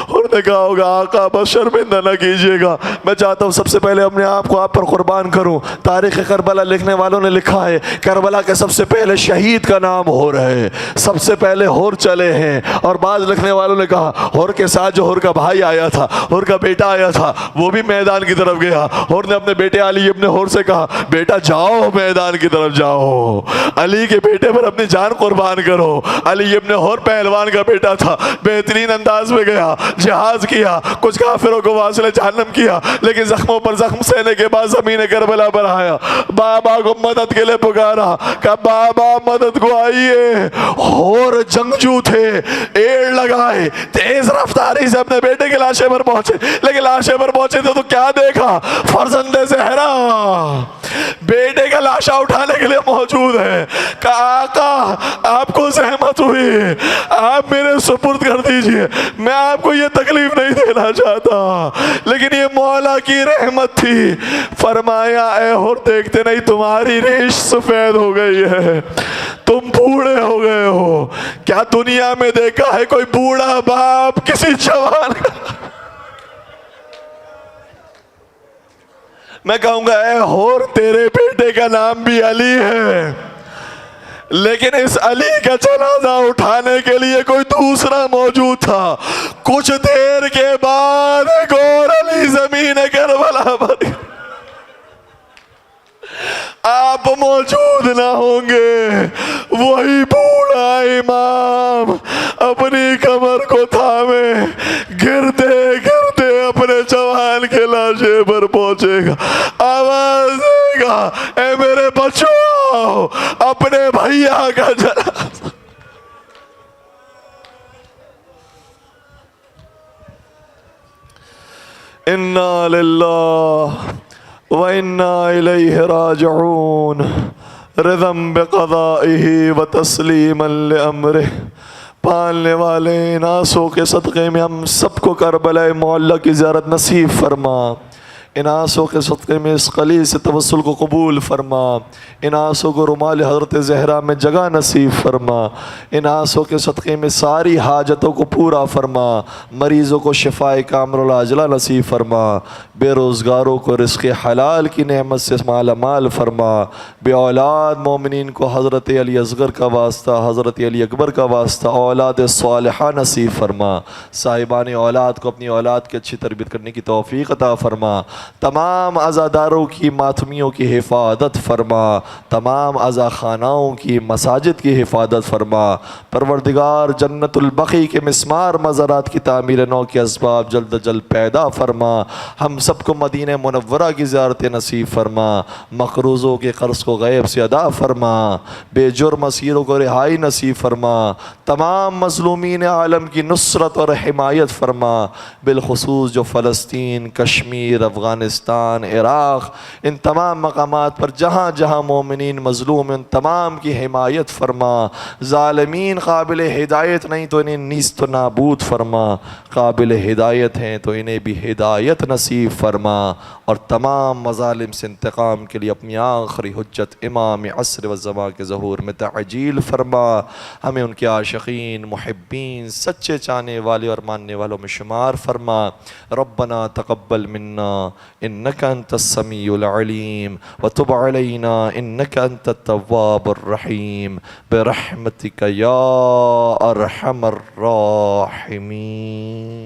اور نے کہا ہوگا آقا بس شرمندہ نہ کیجیے گا، میں چاہتا ہوں سب سے پہلے اپنے آپ کو آپ پر قربان کروں۔ تاریخ کربلا لکھنے والوں نے لکھا ہے کربلا کے سب سے پہلے شہید کا نام حور ہے، سب سے پہلے حور چلے ہیں، اور بعض لکھنے والوں نے کہا حور کے ساتھ جو حور کا بھائی آیا تھا، حور کا بیٹا آیا تھا، وہ بھی میدان کی طرف گیا۔ حور نے اپنے بیٹے علی ابن حور سے کہا بیٹا جاؤ میدان کی طرف جاؤ، علی کے بیٹے پر اپنی جان قربان کرو۔ علی ابن حر پہلوان کا بیٹا تھا، بہترین انداز میں گیا، جہاد کیا، کچھ کافروں کو واصل جہنم کیا، لیکن زخموں پر زخم سہنے کے بعد زمین کربلا پر آیا، بابا کو مدد کے لیے پکارا، کہا بابا مدد کو آئیے۔ اور جنگجو تھے، ایڑ لگائے، تیز رفتاری سے اپنے بیٹے کے لاشے پر پہنچے، لیکن لاشے پر پہنچے تو کیا دیکھا؟ فرزند زہرا بیٹے کا لاشا اٹھانے کے لیے موجود ہے۔ کہا آقا آپ کو زحمت ہوئی، آپ میرے سپرد کر دیجئے، میں آپ کو یہ تکلیف نہیں دینا چاہتا، لیکن یہ مولا کی رحمت تھی۔ فرمایا اے حر دیکھتے نہیں تمہاری ریش سفید ہو گئی ہے، تم بوڑھے ہو گئے ہو۔ کیا دنیا میں دیکھا ہے کوئی بوڑھا باپ کسی جوان کا؟ میں کہوں گا اے حور تیرے بیٹے کا نام بھی علی ہے، لیکن اس علی کا جنازہ اٹھانے کے لیے کوئی دوسرا موجود تھا۔ کچھ دیر کے بعد ایک اور علی زمین کربلا پر آپ موجود نہ ہوں گے، وہی بوڑھا امام اپنی کمر کو تھامے گرتے گرتے اپنے جوان کے لاشے پر پہنچے گا، آواز دے گا اے میرے بچوں اپنے بھیا کا جنازہ۔ انا للہ وَإِنَّا إِلَيْهِ رَاجِعُونَ رِضًا بِقَضَائِهِ وَتَسْلِيمًا لِأَمْرِهِ۔ پالنے والے ان آنسوں کے صدقے میں ہم سب کو کربلا معلیٰ کی زیارت نصیب فرما، ان آنسوں کے صدقے میں اس قلیل سے توسل کو قبول فرما، ان آنسوں کو رومال حضرت زہرا میں جگہ نصیب فرما، ان آنسوں کے صدقے میں ساری حاجتوں کو پورا فرما، مریضوں کو شفائے کامل العاجلہ نصیب فرما، بے روزگاروں کو رزق حلال کی نعمت سے مالا مال فرما، بے اولاد مومنین کو حضرت علی اصغر کا واسطہ، حضرت علی اکبر کا واسطہ اولاد صالحہ نصیب فرما، صاحبان اولاد کو اپنی اولاد کی اچھی تربیت کرنے کی توفیق عطا فرما، تمام عزاداروں کی ماتمیوں کی حفاظت فرما، تمام عزا خاناؤں کی مساجد کی حفاظت فرما، پروردگار جنت البقیع کے مسمار مزارات کی تعمیر نو کے اسباب جلد جلد پیدا فرما، ہم سب کو مدینہ منورہ کی زیارت نصیب فرما، مقروضوں کے قرض کو غیب سے ادا فرما، بے جرم اسیروں کو رہائی نصیب فرما، تمام مظلومین عالم کی نصرت اور حمایت فرما، بالخصوص جو فلسطین، کشمیر، افغانستان، عراق، ان تمام مقامات پر جہاں جہاں مومنین مظلوم ان تمام کی حمایت فرما، ظالمین قابل ہدایت نہیں تو انہیں نیست و نابود فرما، قابل ہدایت ہیں تو انہیں بھی ہدایت نصیب فرما، اور تمام مظالم سے انتقام کے لیے اپنی آخری حجت امام عصر و زمان کے ظہور میں تعجیل فرما، ہمیں ان کے عاشقین، محبین، سچے چاہنے والے اور ماننے والوں میں شمار فرما۔ ربنا تقبل منا انک انت السمیع العلیم وتب علینا انک انت التواب الرحیم برحمتک یا ارحم الراحمین۔